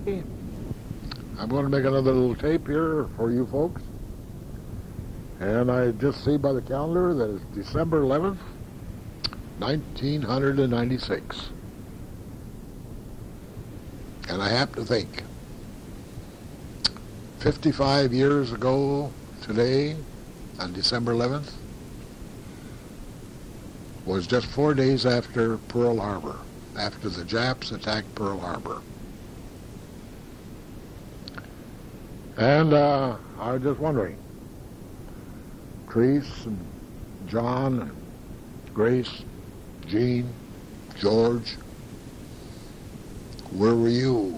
I'm going to make another little tape here for you folks. And I just see by the calendar that it's December 11th, 1996. And I happen to think, 55 years ago today, on December 11th, was just 4 days after Pearl Harbor, after the Japs attacked Pearl Harbor. And I was just wondering, Treese and John and Grace, Jean, George, where were you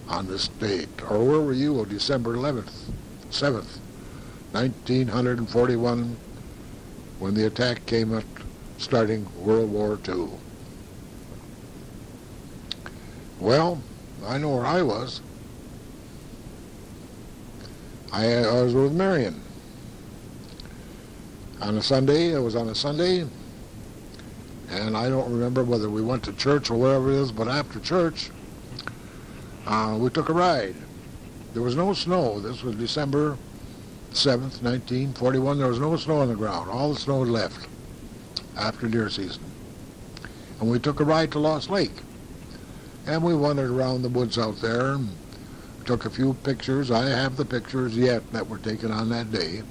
on this date? Or where were you on December 11th, 7th, 1941, when the attack came at starting World War II? Well, I know where I was. I was with Marion on a Sunday. It was on a Sunday, and I don't remember whether we went to church or wherever it is, but after church, we took a ride. There was no snow. This was December 7th, 1941. There was no snow on the ground. All the snow had left after deer season. And we took a ride to Lost Lake. And we wandered around the woods out there. Took a few pictures. I have the pictures yet that were taken on that day.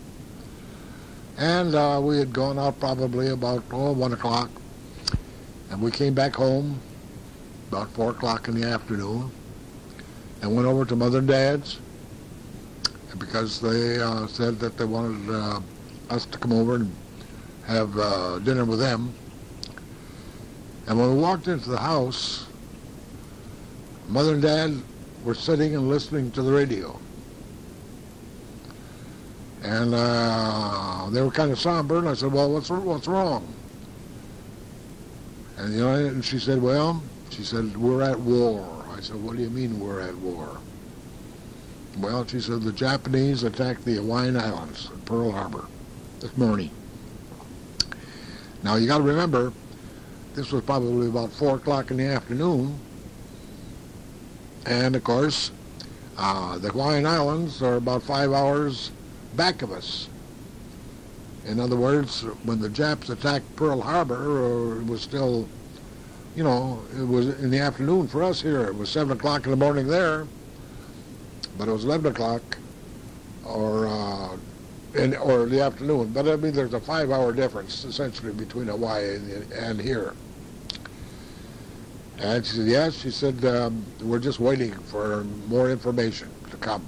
And we had gone out probably about 1 o'clock. And we came back home about 4 o'clock in the afternoon and went over to Mother and Dad's because they said that they wanted us to come over and have dinner with them. And when we walked into the house, Mother and Dad were sitting and listening to the radio. And they were kind of somber, and I said, well, what's wrong? And, and she said, well, we're at war. I said, what do you mean we're at war? Well, she said, the Japanese attacked the Hawaiian Islands at Pearl Harbor this morning. Now, you got to remember, this was probably about 4 o'clock in the afternoon. And, of course, the Hawaiian Islands are about 5 hours back of us. In other words, when the Japs attacked Pearl Harbor, it was still, it was in the afternoon for us here. It was 7 o'clock in the morning there, but it was 11 o'clock or the afternoon. But I mean, there's a 5-hour difference essentially between Hawaii and here. And she said, yes, she said, we're just waiting for more information to come.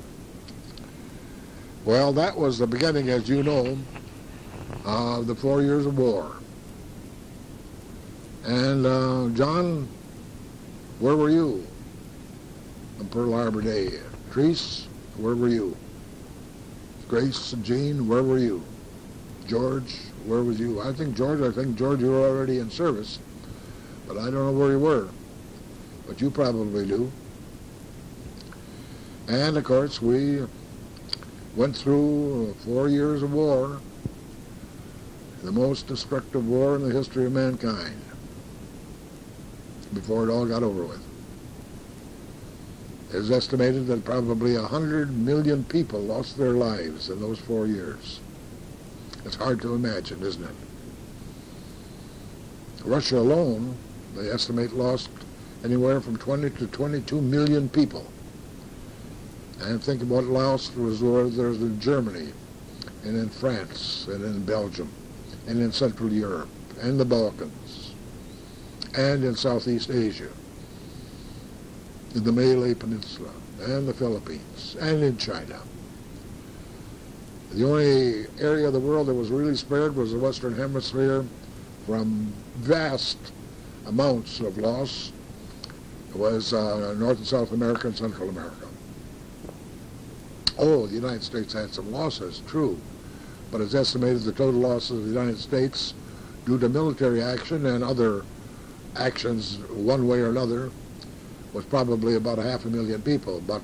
Well, that was the beginning, as you know, of the 4 years of war. And John, where were you on Pearl Harbor Day? Treese, where were you? Grace and Jean, where were you? George, where was you? I think George, you were already in service, but I don't know where you were. But you probably do. And, of course, we went through 4 years of war, the most destructive war in the history of mankind, before it all got over with. It is estimated that probably 100 million people lost their lives in those 4 years. It's hard to imagine, isn't it? Russia alone, they estimate, lost anywhere from 20 to 22 million people. And think of what lost was there's in Germany, and in France, and in Belgium, and in Central Europe, and the Balkans, and in Southeast Asia, in the Malay Peninsula, and the Philippines, and in China. The only area of the world that was really spared was the Western Hemisphere from vast amounts of loss. It was North and South America and Central America. Oh, the United States had some losses, true, but it's estimated the total losses of the United States due to military action and other actions one way or another was probably about 500,000 people, but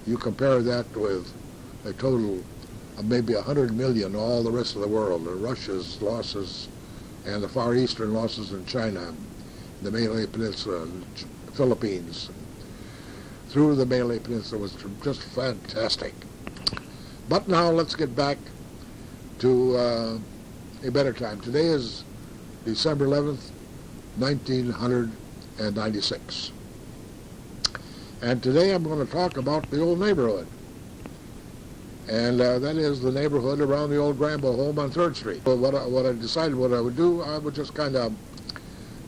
you compare that with a total of maybe 100 million, all the rest of the world, Russia's losses and the Far Eastern losses in China, the Malay Peninsula, the Philippines. through the Malay Peninsula was just fantastic. But now let's get back to a better time. Today is December 11th, 1996. And today I'm going to talk about the old neighborhood. And that is the neighborhood around the old Grambua home on 3rd Street. But what I decided what I would do, I would just kind of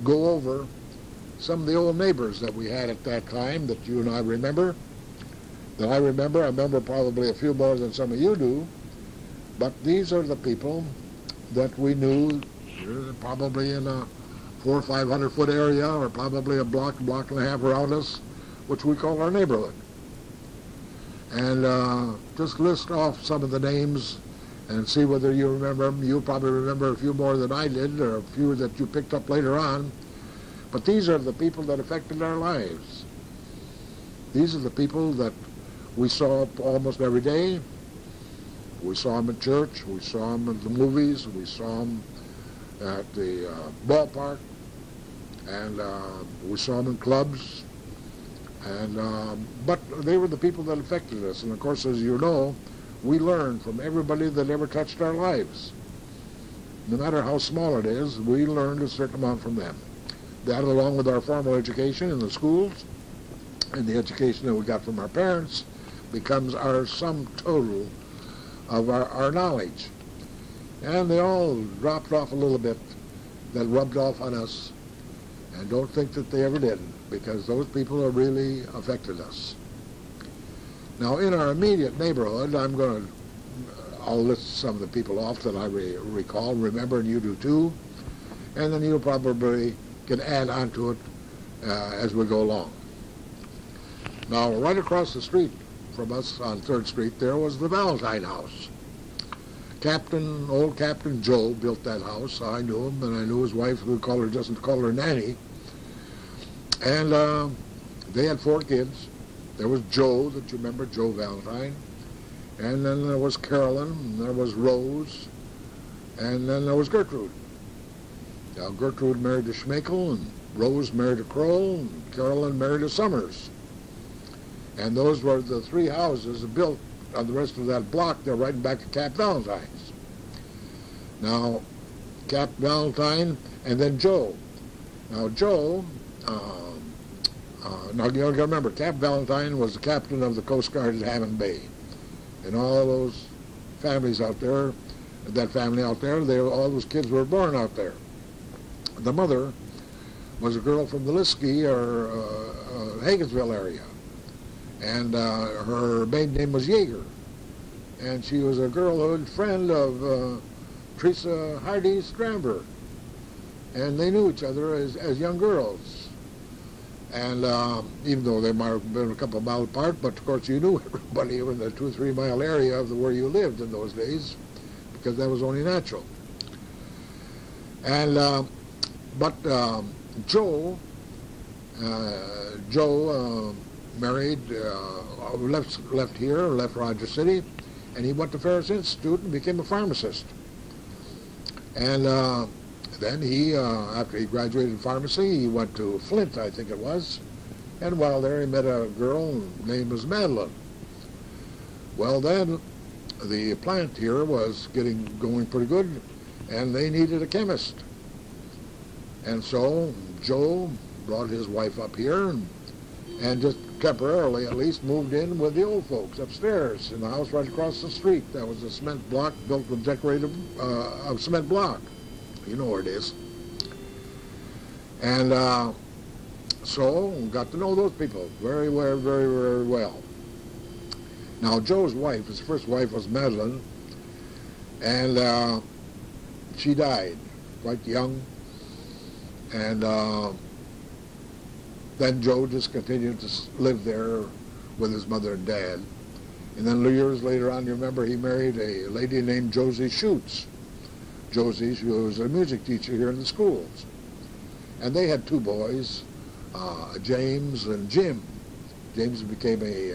go over some of the old neighbors that we had at that time that you and I remember. I remember probably a few more than some of you do. But these are the people that we knew probably in a 400 or 500 foot area, or probably a block and a half around us, which we call our neighborhood. And just list off some of the names and see whether you remember them. You'll probably remember a few more than I did, or a few that you picked up later on. But these are the people that affected our lives. These are the people that we saw almost every day. We saw them at church, we saw them at the movies, we saw them at the ballpark, and we saw them in clubs. And but they were the people that affected us. And of course, as you know, we learn from everybody that ever touched our lives. No matter how small it is, we learned a certain amount from them. That, along with our formal education in the schools and the education that we got from our parents, becomes our sum total of our knowledge. And they all dropped off a little bit, that rubbed off on us, and don't think that they ever did, because those people have really affected us. Now, in our immediate neighborhood, I'll list some of the people off that I recall, remember, and you do too, and then you'll probably can add on to it as we go along. Now, right across the street from us on 3rd Street, there was the Valentine house. Old Captain Joe built that house. I knew him, and I knew his wife, who doesn't call her Nanny. And they had 4 kids. There was Joe, that you remember, Joe Valentine. And then there was Carolyn, and there was Rose, and then there was Gertrude. Now, Gertrude married to Schmekel, and Rose married to Kroll, and Carolyn married to Summers. And those were the 3 houses built on the rest of that block there, right back to Cap Valentine's. Now, Cap Valentine, and then Joe. Now, Joe, now you got to remember, Cap Valentine was the captain of the Coast Guard at Hammond Bay. And all those families out there, that family out there, all those kids were born out there. The mother was a girl from the Liskey or Hagensville area. And her maiden name was Yeager. And she was a girlhood friend of Teresa Hardy Stramberg. And they knew each other as young girls. And even though they might have been a couple of miles apart, but of course you knew everybody in the 2 or 3 mile area of where you lived in those days, because that was only natural. And but Joe married, left Rogers City, and he went to Ferris Institute and became a pharmacist. And then he, after he graduated in pharmacy, he went to Flint, I think it was, and while there he met a girl named Madeline. Well, then the plant here was going pretty good, and they needed a chemist. And so Joe brought his wife up here and just temporarily at least moved in with the old folks upstairs in the house right across the street. That was a cement block built with decorative cement block. You know where it is. And so got to know those people very, very, very, very well. Now Joe's wife, his first wife, was Madeline, and she died quite young. And then Joe just continued to live there with his mother and dad. And then years later on, you remember, he married a lady named Josie Schutz. Josie, she was a music teacher here in the schools. And they had 2 boys, James and Jim. James became a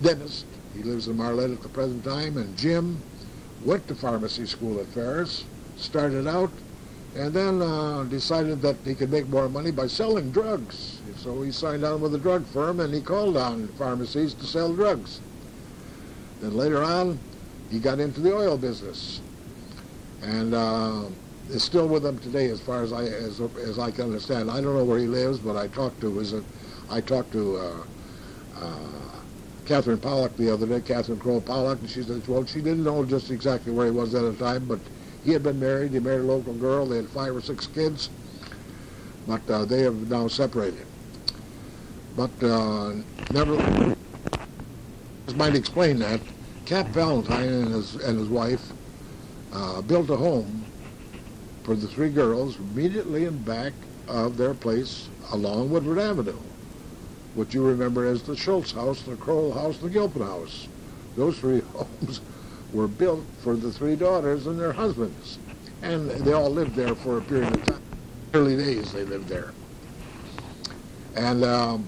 dentist. He lives in Marlette at the present time. And Jim went to pharmacy school at Ferris, started out, and then decided that he could make more money by selling drugs. So he signed on with a drug firm, and he called on pharmacies to sell drugs. Then later on, he got into the oil business, and is still with them today, as far as I can understand. I don't know where he lives, but I talked to Catherine Pollock the other day, Catherine Crowe Pollock, and she said, well, she didn't know just exactly where he was at the time, but he had been married. He married a local girl. They had 5 or 6 kids, but they have now separated. But never might explain that. Cap Valentine and his wife built a home for the 3 girls immediately in back of their place along Woodward Avenue, what you remember as the Schultz house, the Kroll house, the Gilpin house. Those 3 homes were built for the 3 daughters and their husbands, and they all lived there for a period of time. Early days they lived there, and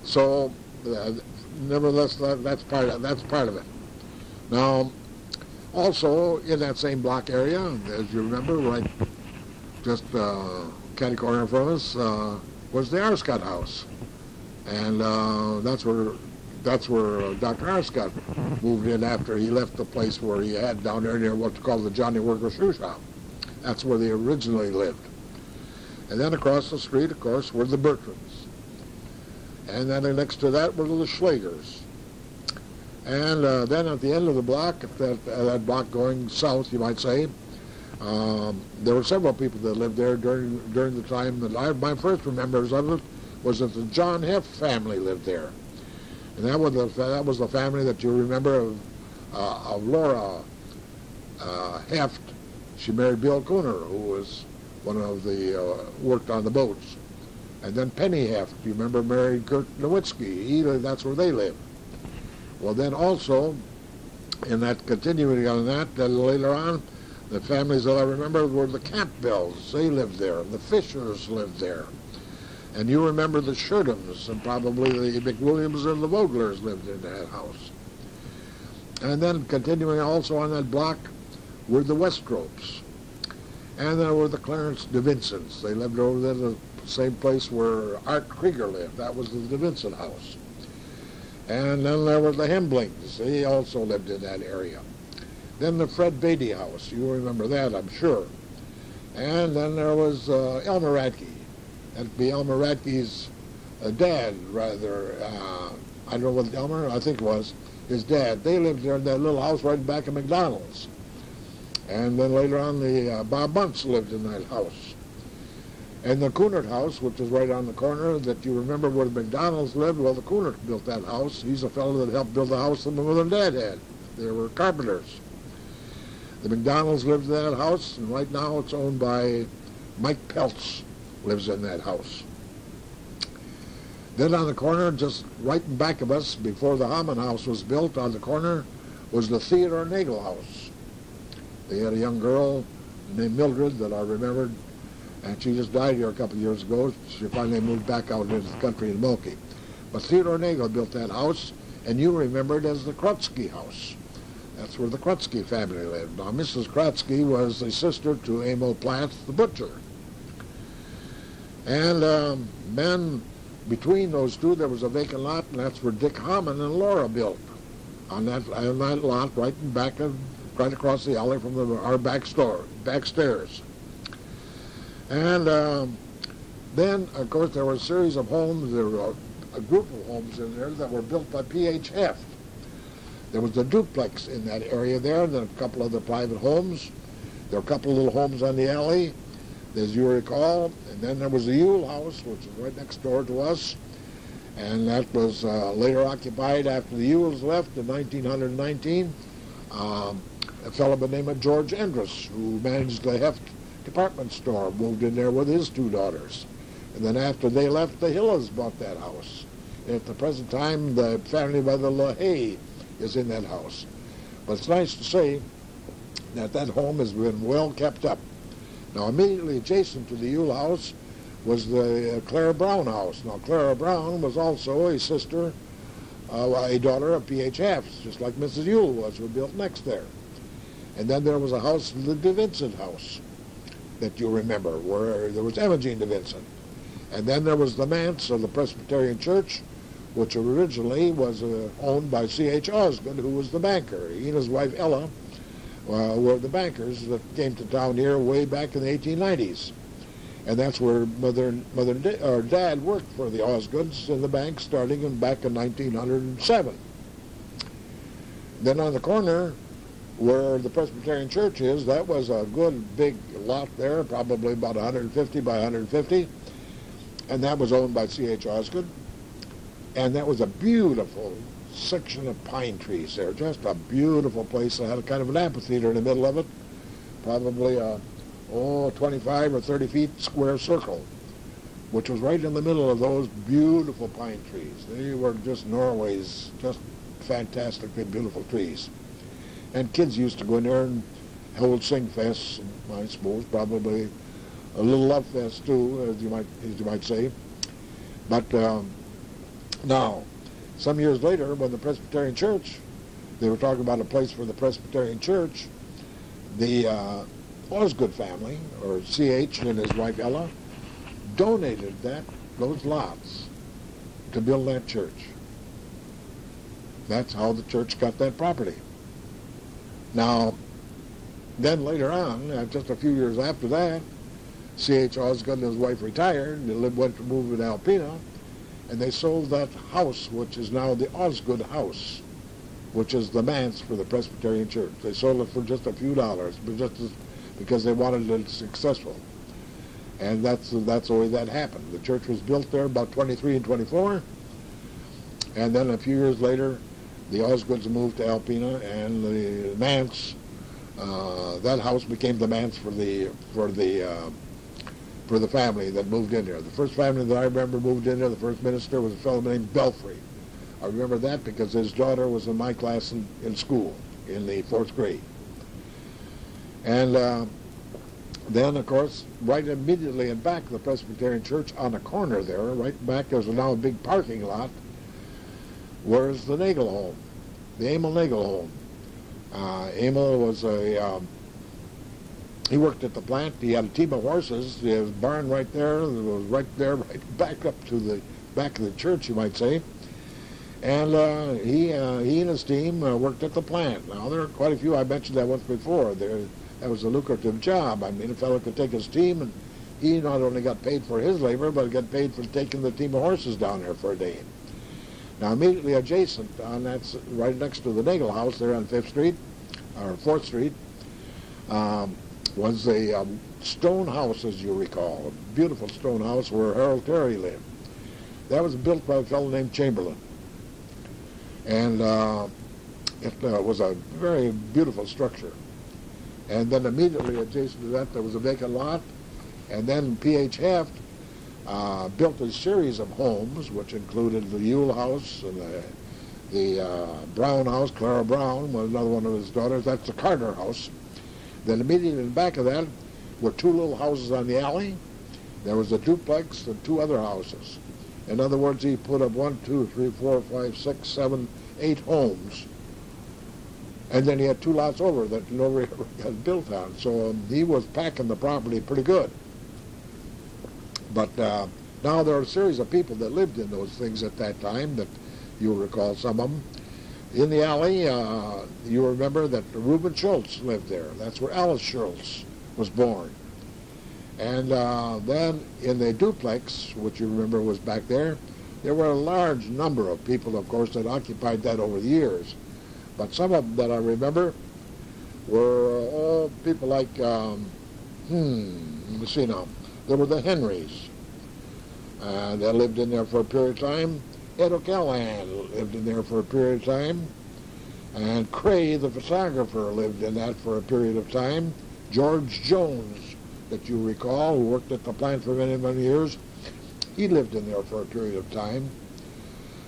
so nevertheless, that's part of it. Now, also in that same block area, as you remember, right just catty corner from us was the Arscott house, and that's where Dr. Arscott moved in after he left the place where he had down there near what's called the Johnny Worker Shoe Shop. That's where they originally lived. And then across the street, of course, were the Bertrams. And then next to that were the Schlagers. And then at the end of the block, that block going south, you might say, there were several people that lived there during the time that my first remembrance of it was that the John Heft family lived there. And that was the family that you remember of Laura Heft. She married Bill Cooner, who was one of the worked on the boats. And then Penny Heft, you remember, married Kurt Nowitzki. That's where they lived. Well, then also, in that continuing on that, later on, the families that I remember were the Campbells. They lived there. The Fishers lived there. And you remember the Sherdams, and probably the McWilliams and the Voglers lived in that house. And then continuing also on that block were the Westropes. And there were the Clarence DeVincents. They lived over there, the same place where Art Krieger lived. That was the DeVincent house. And then there were the Hemblings. They also lived in that area. Then the Fred Beatty house. You remember that, I'm sure. And then there was Elmer Radke. That'd be Elmer Radke's dad, rather. I don't know what Elmer, I think it was his dad. They lived there in that little house right back of McDonald's. And then later on, the Bob Bunts lived in that house. And the Coonert house, which is right on the corner that you remember where the McDonald's lived, well, the Coonert built that house. He's a fellow that helped build the house that my mother and dad had. They were carpenters. The McDonald's lived in that house, and right now it's owned by Mike Peltz, lives in that house. Then on the corner, just right in back of us, before the Hammond house was built, on the corner was the Theodore Nagel house. They had a young girl named Mildred that I remembered, and she just died here a couple of years ago. She finally moved back out into the country in Milwaukee. But Theodore Nagel built that house, and you remember it as the Krutzke house. That's where the Krutzke family lived. Now, Mrs. Krutzke was the sister to Emil Platt, the butcher. And then between those two, there was a vacant lot, and that's where Dick Hammond and Laura built. On that lot, right in back of, right across the alley from our back stairs. And then, of course, there were a series of homes. There were a group of homes in there that were built by P.H. Heft. There was the duplex in that area there, and then a couple other private homes. There were a couple of little homes on the alley, as you recall. And then there was the Yule house, which is right next door to us. And that was later occupied after the Yules left in 1919. A fellow by the name of George Endress, who managed the Heft department store, moved in there with his 2 daughters. And then after they left, the Hillas bought that house. And at the present time, the family by the LaHaye is in that house. But it's nice to say that that home has been well kept up. Now, immediately adjacent to the Yule house was the Clara Brown house. Now, Clara Brown was also a sister, a daughter of P.H. Heft's, just like Mrs. Yule was, who built next there. And then there was a house, the DeVincent house, that you remember, where there was Emma Jean DeVincent. And then there was the manse of the Presbyterian Church, which originally was owned by C.H. Osgood, who was the banker. He and his wife Ella were the bankers that came to town here way back in the 1890s. And that's where Dad worked for the Osgoods in the bank starting back in 1907. Then on the corner where the Presbyterian Church is, that was a good big lot there, probably about 150 by 150. And that was owned by C.H. Osgood. And that was a beautiful section of pine trees there, just a beautiful place. It had a kind of an amphitheater in the middle of it, probably a 25 or 30 feet square circle, which was right in the middle of those beautiful pine trees. They were just Norway's just fantastically beautiful trees. And kids used to go in there and hold sing fests, I suppose, probably a little love fest too, as you might say. But now, some years later, when the Presbyterian Church, they were talking about a place for the Presbyterian Church, the Osgood family, or C.H. and his wife Ella, donated those lots to build that church. That's how the church got that property. Now, then later on, just a few years after that, C.H. Osgood and his wife retired. They went to move in Alpena, and they sold that house, which is now the Osgood House, which is the manse for the Presbyterian Church. They sold it for just a few dollars, but because they wanted it successful. And that's the way that happened. The church was built there about 23 and 24, and then a few years later, the Osgoods moved to Alpena, and the manse, that house became the manse for the family that moved in there. The first family that I remember moved in there, the first minister, was a fellow named Belfry. I remember that because his daughter was in my class in school in the 4th grade. And then, of course, right immediately in back of the Presbyterian Church on the corner there, right back, there's now a big parking lot, where's the Nagel home, the Emil Nagel home. Emil was he worked at the plant. He had a team of horses. He had a barn right there. It was right there, right back up to the back of the church, you might say. And he and his team worked at the plant. Now, there are quite a few. I mentioned that once before. That was a lucrative job. I mean, a fellow could take his team, and he not only got paid for his labor, but got paid for taking the team of horses down there for a day. Now, immediately adjacent, that's right next to the Nagel house there on 5th Street, or 4th Street, was a stone house, as you recall, a beautiful stone house where Harold Terry lived. That was built by a fellow named Chamberlain. And it was a very beautiful structure. And then immediately adjacent to that, there was a vacant lot. And then P.H. Heft built a series of homes, which included the Yule House and the Brown House. Clara Brown was another one of his daughters. That's the Carter House. Then immediately in back of that were 2 little houses on the alley. There was a duplex and 2 other houses. In other words, he put up 1, 2, 3, 4, 5, 6, 7, 8 homes. And then he had 2 lots over that nobody ever got built on. So he was packing the property pretty good. But now there are a series of people that lived in those things at that time that you'll recall some of them. In the alley, you remember that Reuben Schultz lived there. That's where Alice Schultz was born. And then in the duplex, which you remember was back there were a large number of people, of course, that occupied that over the years. But some of them that I remember were all people like, let me see now. There were the Henrys. They lived in there for a period of time. Ed O'Callahan lived in there for a period of time. And Cray, the photographer, lived in that for a period of time. George Jones, that you recall, who worked at the plant for many, many years, he lived in there for a period of time.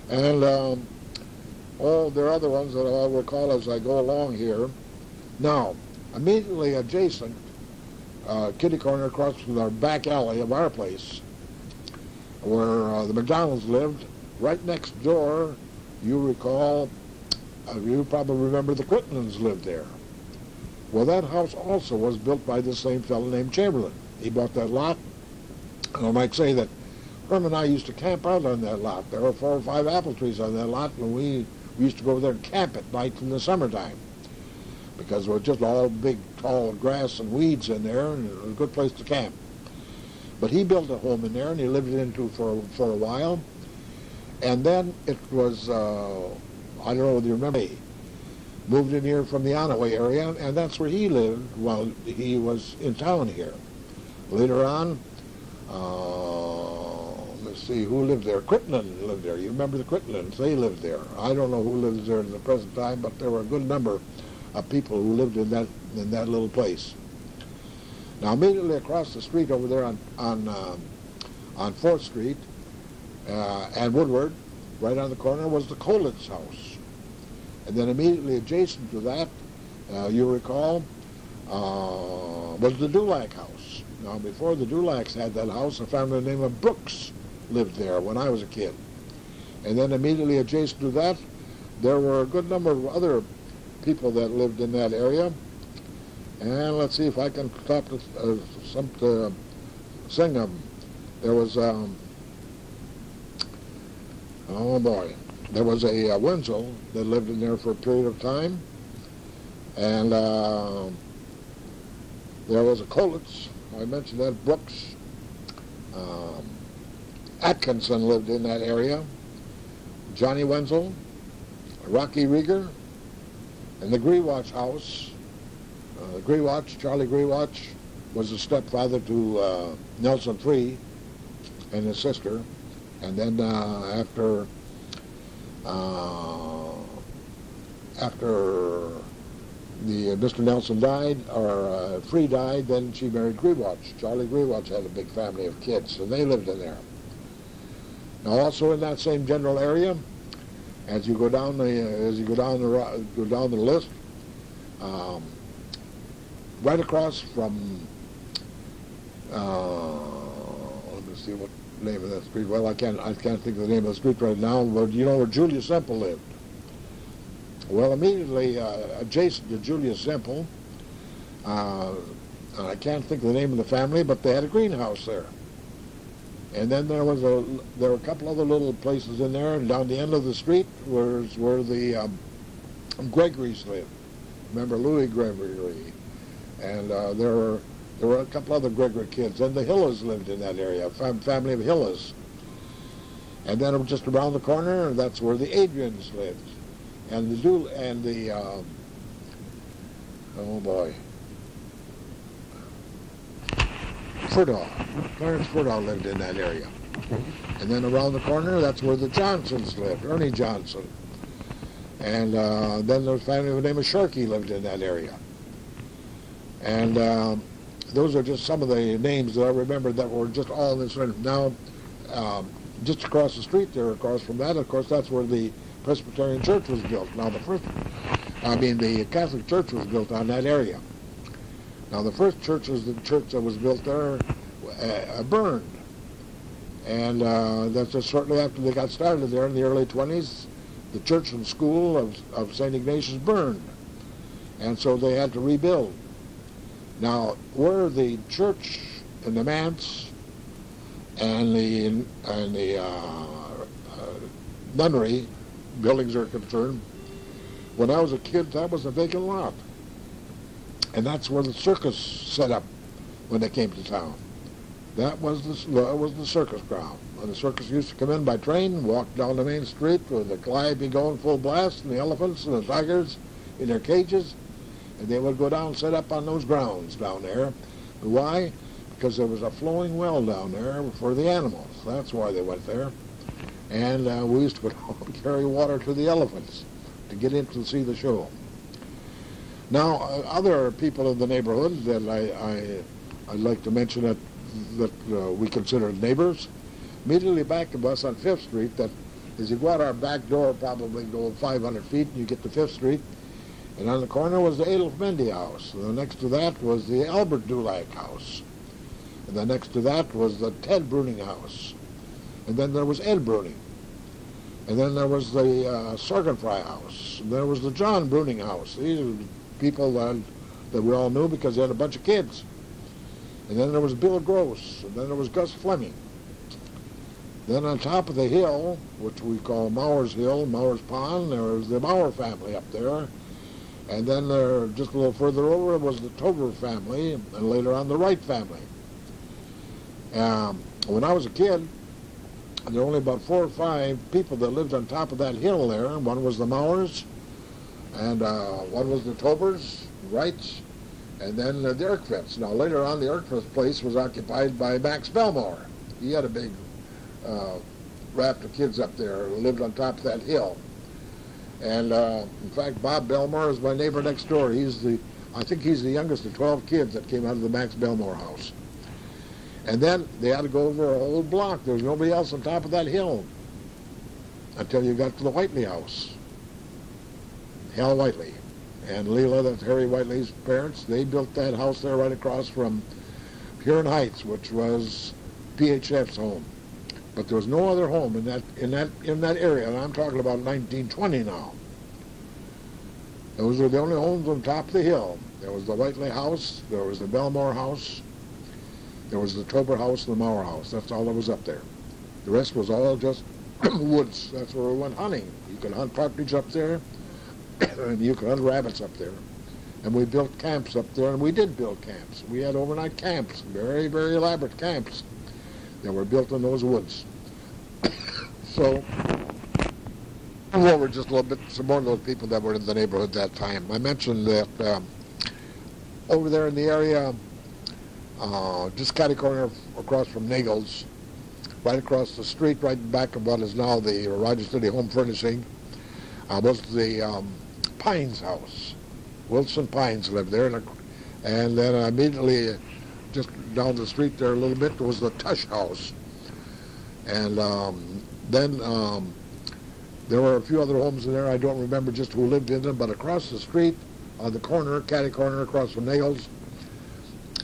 And there are other ones that I'll recall as I go along here. Now, immediately adjacent, kitty corner across from the back alley of our place, where the McDonald's lived, right next door, you recall, you probably remember the Quinton's lived there. Well, that house also was built by the same fellow named Chamberlain. He bought that lot. And I might say that Herm and I used to camp out on that lot. There were 4 or 5 apple trees on that lot, and we used to go over there and camp at night in the summertime because it was just all big, tall grass and weeds in there, and it was a good place to camp. But he built a home in there, and he lived into for a while. And then it was, I don't know whether you remember, he moved in here from the Onaway area, and that's where he lived while he was in town here. Later on, let's see, who lived there? Crittenden lived there. You remember the Crittendens? They lived there. I don't know who lives there in the present time, but there were a good number of people who lived in that little place. Now, immediately across the street over there on 4th Street and Woodward, right on the corner, was the Colitz house. And then immediately adjacent to that, you recall, was the Dulac house. Now, before the Dulacs had that house, a family by the name of Brooks lived there when I was a kid. And then immediately adjacent to that, there were a good number of other people that lived in that area. And let's see if I can stop to sing them. There was, oh boy, there was a Wenzel that lived in there for a period of time. And there was a Colitz, I mentioned that, Brooks. Atkinson lived in that area. Johnny Wenzel, Rocky Rieger, and the Grewatch house. Charlie Grewatch, was the stepfather to Nelson Free and his sister. And then after Mr. Nelson died, or Free died, then she married Grewatch. Charlie Grewatch had a big family of kids, and they lived in there. Now, also in that same general area, as you go down the list, right across from, let me see what name of that street. Well, I can't think of the name of the street right now. But you know where Julius Semple lived. Well, immediately adjacent to Julius Semple, I can't think of the name of the family, but they had a greenhouse there. And then there were a couple other little places in there, and down the end of the street was where the Gregorys lived. Remember Louis Gregory? And there were a couple other Gregory kids, and the Hillas lived in that area, a family of Hillas. And then just around the corner, that's where the Adrians lived. And oh boy, Furdahl. Clarence Furdahl lived in that area. And then around the corner, that's where the Johnsons lived, Ernie Johnson. And then there was a family by the name of Sharkey lived in that area. And those are just some of the names that I remember that were just all in this room. Now, just across the street there, across from that, of course, that's where the Presbyterian Church was built. Now, the Catholic Church was built on that area. Now, the first church was the church that was built there, burned. And that's just shortly after they got started there in the early 20s, the church and school of St. Ignatius burned. And so they had to rebuild. Now, where the church and the manse and the nunnery buildings are concerned, when I was a kid, that was a vacant lot. And that's where the circus set up when they came to town. That was the circus ground. When the circus used to come in by train, walk down the main street with the calliope going full blast, and the elephants and the tigers in their cages, and they would go down and set up on those grounds down there. Why? Because there was a flowing well down there for the animals. That's why they went there. And we used to go down and carry water to the elephants to get in to see the show. Now, other people in the neighborhood that I'd like to mention that we consider neighbors, immediately back of us on 5th Street, that as you go out our back door, probably go 500 feet, and you get to 5th Street, and on the corner was the Adolf Mendy house. And the next to that was the Albert Dulac house. And the next to that was the Ted Bruning house. And then there was Ed Bruning. And then there was the Sorgenfrey house. And there was the John Bruning house. These are people that we all knew because they had a bunch of kids. And then there was Bill Gross. And then there was Gus Fleming. Then on top of the hill, which we call Maur's Hill, Maur's Pond, there was the Maur family up there. And then just a little further over was the Tober family, and later on the Wright family. When I was a kid, there were only about 4 or 5 people that lived on top of that hill there. One was the Maurs, and one was the Tobers, Wrights, and then the Erkvits. Now later on, the Erkvits place was occupied by Max Belmore. He had a big raft of kids up there who lived on top of that hill. And in fact, Bob Belmore is my neighbor next door. I think he's the youngest of 12 kids that came out of the Max Belmore house. And then they had to go over a whole block. There was nobody else on top of that hill until you got to the Whiteley house. Hal Whiteley and Leela, that's Harry Whiteley's parents. They built that house there right across from Huron Heights, which was PHF's home. But there was no other home in that area, and I'm talking about 1920 now. Those were the only homes on top of the hill. There was the Whiteley house, there was the Belmore house, there was the Tober house, and the Maur house. That's all that was up there. The rest was all just woods. That's where we went hunting. You could hunt partridge up there, and you could hunt rabbits up there. And we built camps up there, and we did build camps. We had overnight camps, very, very elaborate camps that were built in those woods. So, I'll go over just a little bit, some more of those people that were in the neighborhood that time. I mentioned that over there in the area, just catty corner across from Nagel's, right across the street, right back of what is now the Rogers City Home Furnishing, was the Pines house. Wilson Pines lived there, and then immediately just down the street there a little bit was the Tush house. And then there were a few other homes in there. I don't remember just who lived in them, but across the street on the corner, catty corner across from Nails,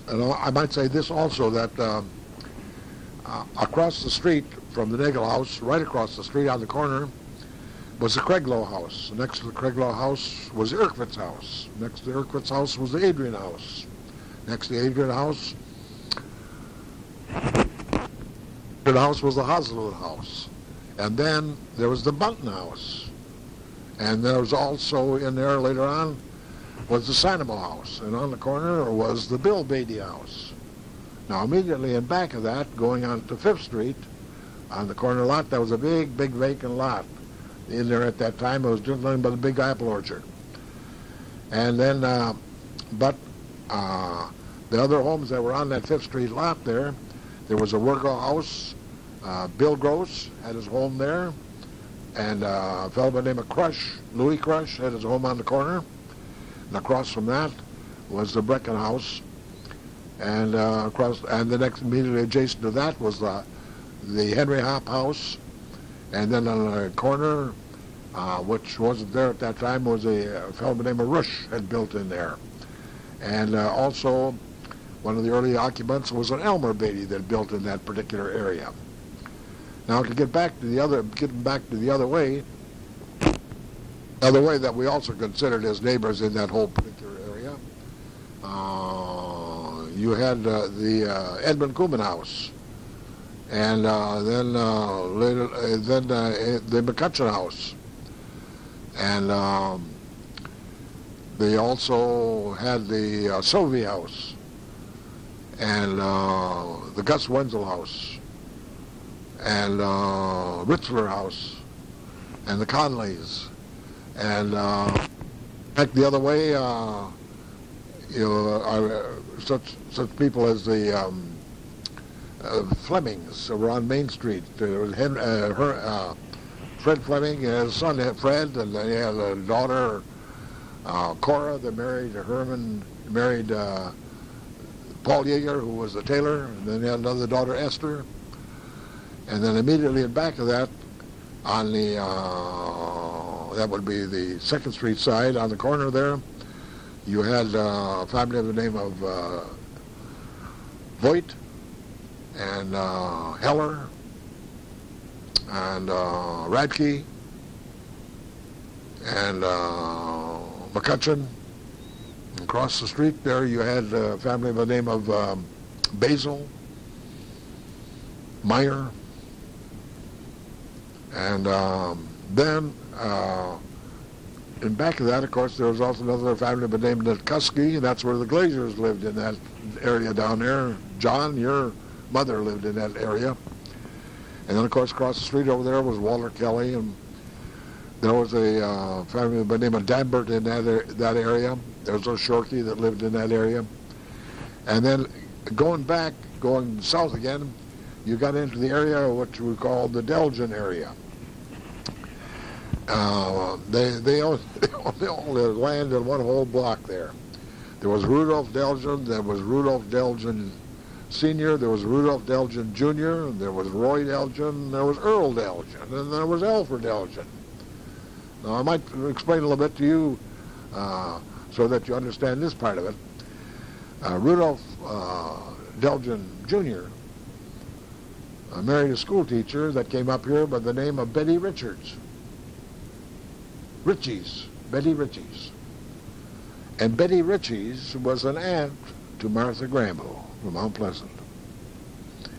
and I might say this also, that across the street from the Nagel house, right across the street on the corner, was the Craiglow house. Next to the Craiglow house was the Erkvitz house. Next to the Erkvitz house was the Adrian house. Next to the Adrian house was the Hazelwood house. And then there was the Bunton house. And there was also in there later on was the Sanimo house. And on the corner was the Bill Beatty house. Now immediately in back of that, going on to 5th Street, on the corner lot, there was a big, big vacant lot. In there at that time, it was just nothing but a big apple orchard. And then, the other homes that were on that 5th Street lot there was a Wergo house. Bill Gross had his home there. And a fellow by the name of Crush, Louis Crush, had his home on the corner. And across from that was the Brecken house. And and the next immediately adjacent to that was the Henry Hop house. And then on the corner, which wasn't there at that time, was a fellow by the name of Rush had built in there. And also, one of the early occupants was an Elmer Beatty that built in that particular area. Now, to get back to the other way that we also considered as neighbors in that whole particular area, you had the Edmund Kuhlman house. And then the McCutcheon house. And they also had the Sovey house. And the Gus Wenzel house. And Ritzler house. And the Conleys. And back the other way, such people as the Flemings were on Main Street. There was Fred Fleming and his son Fred, and they had a daughter, Cora, that married Paul Yeager, who was a tailor, and then they had another daughter, Esther. And then immediately in back of that, on the that would be the 2nd Street side, on the corner there, you had a family of the name of Voigt, and Heller, and Radke, and McCutcheon. Across the street there you had a family by the name of Basil, Meyer, And then, in back of that, of course, there was also another family by the name of Kusky, and that's where the Glaziers lived in that area down there. John, your mother lived in that area. And then, of course, across the street over there was Walter Kelly, and there was a family by the name of Dambert in that area. There was a Shorkey that lived in that area. And then going south again, you got into the area which we call the Delgin area. They owned the land in one whole block there. There was Rudolph Delgin, there was Rudolph Delgin Sr., there was Rudolph Delgin Jr., there was Roy Delgin, there was Earl Delgin, and there was Alfred Delgin. Now, I might explain a little bit to you so that you understand this part of it. Rudolph Delgin Jr. Married a school teacher that came up here by the name of Betty Richards. Betty Ritchie's. And Betty Ritchie's was an aunt to Martha Grambua from Mount Pleasant.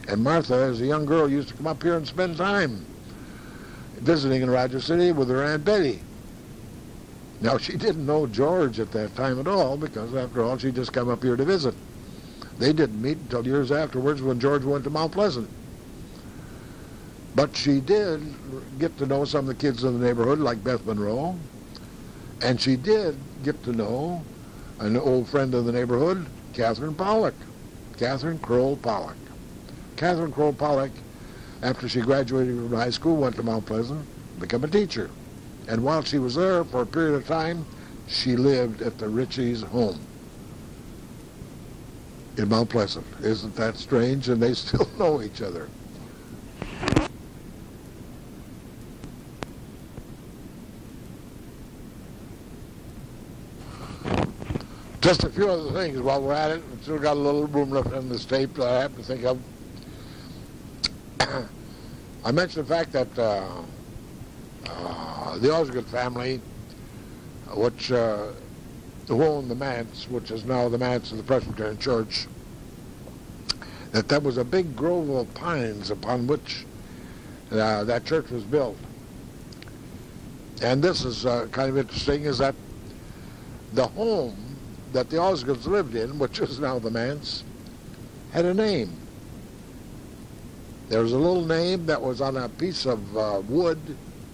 And Martha, as a young girl, used to come up here and spend time visiting in Rogers City with her Aunt Betty. Now, she didn't know George at that time at all, because after all, she just come up here to visit. They didn't meet until years afterwards when George went to Mount Pleasant. But she did get to know some of the kids in the neighborhood, like Beth Monroe, and she did get to know an old friend of the neighborhood, Catherine Pollock, Catherine Kroll Pollock. Catherine Kroll Pollock, after she graduated from high school, went to Mount Pleasant, became a teacher. And while she was there for a period of time, she lived at the Ritchies' home in Mount Pleasant. Isn't that strange? And they still know each other. Just a few other things while we're at it. We've still got a little room left in this tape that I happen to think of. I mentioned the fact that the Osgood family, which who owned the manse, which is now the manse of the Presbyterian Church, that was a big grove of pines upon which that church was built. And this is kind of interesting, is that the home that the Osgoods lived in, which is now the manse, had a name. There was a little name that was on a piece of wood,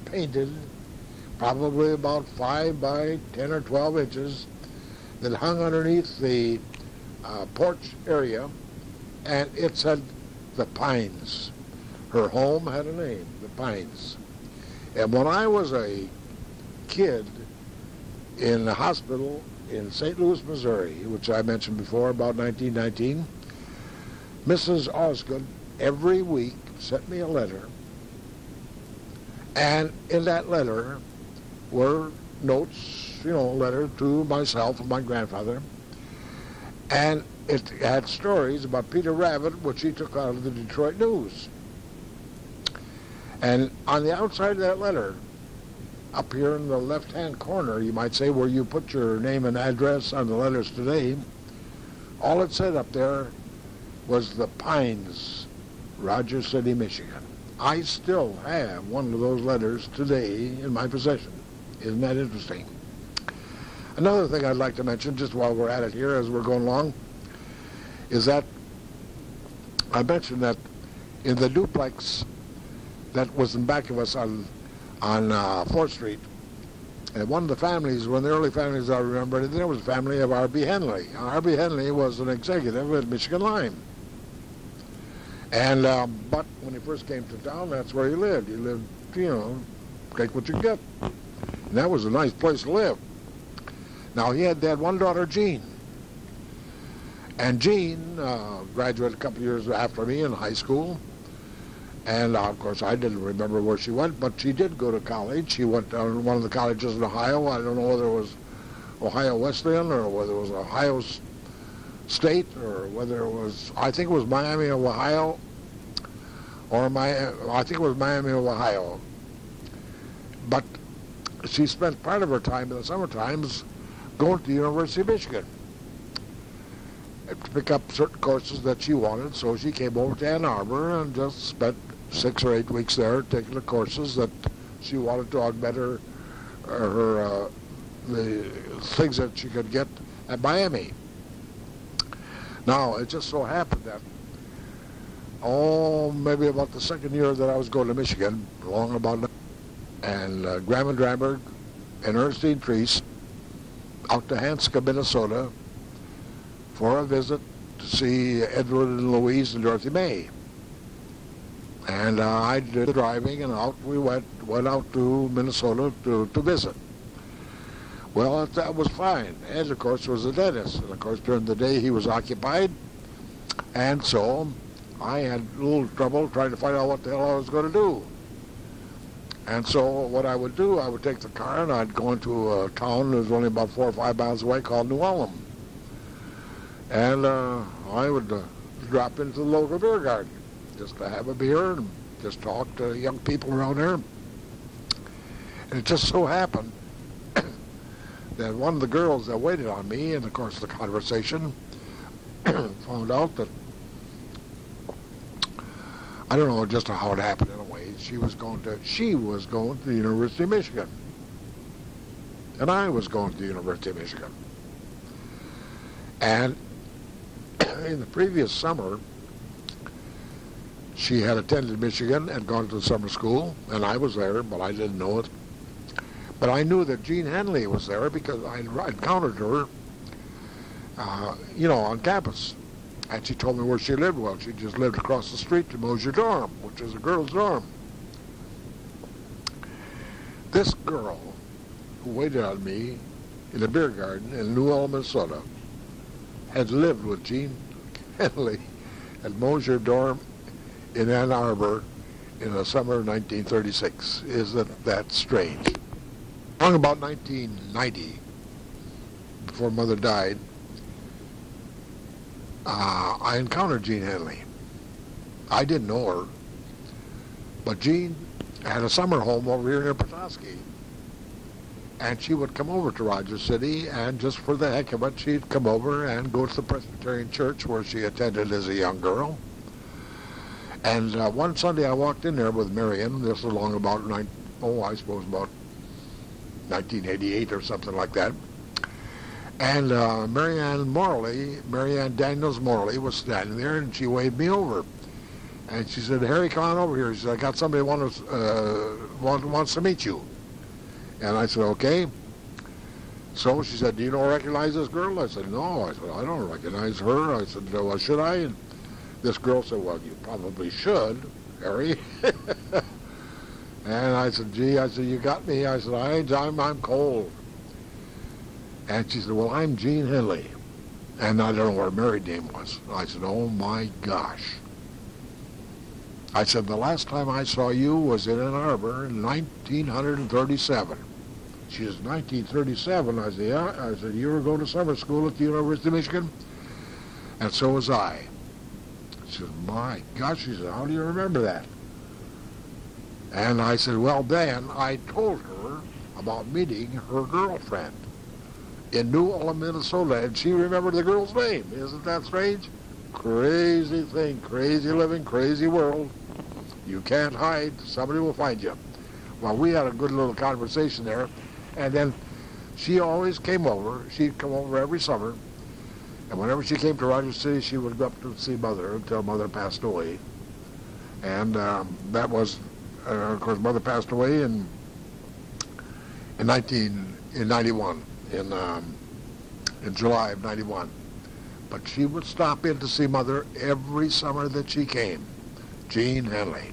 painted, probably about 5 by 10 or 12 inches, that hung underneath the porch area, and it said the Pines. Her home had a name, the Pines. And when I was a kid in the hospital in St. Louis, Missouri, which I mentioned before, about 1919, Mrs. Osgood every week sent me a letter, and in that letter were notes, a letter to myself and my grandfather, and it had stories about Peter Rabbit, which he took out of the Detroit News. And on the outside of that letter, up here in the left-hand corner, you might say, where you put your name and address on the letters today, all it said up there was the Pines, Rogers City, Michigan. I still have one of those letters today in my possession. Isn't that interesting? Another thing I'd like to mention, just while we're at it here as we're going along, is that I mentioned that in the duplex that was in back of us on 4th Street, and one of the families, one of the early families I remember, there was a family of R.B. Henley. R.B. Henley was an executive at Michigan Lime. And, but when he first came to town, that's where he lived. He lived, take what you get. And that was a nice place to live. Now, they had one daughter, Jean. And Jean graduated a couple of years after me in high school. And, of course, I didn't remember where she went, but she did go to college. She went to one of the colleges in Ohio. I don't know whether it was Ohio Wesleyan or whether it was Ohio State or whether it was, I think it was Miami of Ohio, I think it was Miami of Ohio. But she spent part of her time in the summer times going to the University of Michigan to pick up certain courses that she wanted, so she came over to Ann Arbor and just spent 6 or 8 weeks there, taking the courses that she wanted to augment the things that she could get at Miami. Now, it just so happened that, maybe about the second year that I was going to Michigan, along about, and Graham Dramberg and Ernestine Treese out to Hanska, Minnesota, for a visit to see Edward and Louise and Dorothy May. And I did the driving, and out we went out to Minnesota to visit. Well, that was fine. Ed, of course, was a dentist, and of course during the day he was occupied, and so I had a little trouble trying to find out what the hell I was going to do. And so what I would do, I would take the car and I'd go into a town that was only about 4 or 5 miles away called New Ulm. And I would drop into the local beer garden just to have a beer and just talk to young people around there. And it just so happened that one of the girls that waited on me, in the course of the conversation, found out that, I don't know just how it happened in a way, she was going to the University of Michigan. And I was going to the University of Michigan. And in the previous summer, she had attended Michigan and gone to the summer school, and I was there, but I didn't know it. But I knew that Jean Henley was there because I encountered her, on campus. And she told me where she lived. Well, she just lived across the street to Mosier Dorm, which is a girls' dorm. This girl who waited on me in the beer garden in New Ulm, Minnesota, had lived with Jean Henley at Mosier Dorm in Ann Arbor in the summer of 1936. Isn't that strange? Along about 1990, before Mother died, I encountered Jean Henley. I didn't know her, but Jean had a summer home over here near Petoskey, and she would come over to Rogers City, and just for the heck of it, she'd come over and go to the Presbyterian Church where she attended as a young girl. And one Sunday I walked in there with Marion. This was along about, I suppose about 1988 or something like that. And Marianne Daniels Morley was standing there, and she waved me over. And she said, "Harry, come on over here." She said, "I got somebody wants to meet you." And I said, "Okay." So she said, "Do you recognize this girl?" I said, "No." I said, "I don't recognize her." I said, "Well, should I?" And this girl said, "Well, you probably should, Harry." And I said, "Gee," I said, "you got me." I said, I'm cold. And she said, "Well, I'm Jean Henley." And I don't know what her married name was. I said, "Oh, my gosh." I said, "The last time I saw you was in Ann Arbor in 1937. She said, 1937? I said, "Yeah." I said, "You were going to summer school at the University of Michigan?" And so was I. She said, "My gosh." She said, "How do you remember that?" And I said, "Well, then I told her about meeting her girlfriend in New Ulm, Minnesota, and she remembered the girl's name. Isn't that strange? Crazy thing, crazy living, crazy world. You can't hide. Somebody will find you." Well, we had a good little conversation there, and then she always came over. She'd come over every summer, and whenever she came to Rogers City, she would go up to see Mother until Mother passed away. And that was, of course, Mother passed away in 91. In July of 91. But she would stop in to see Mother every summer that she came. Jean Henley.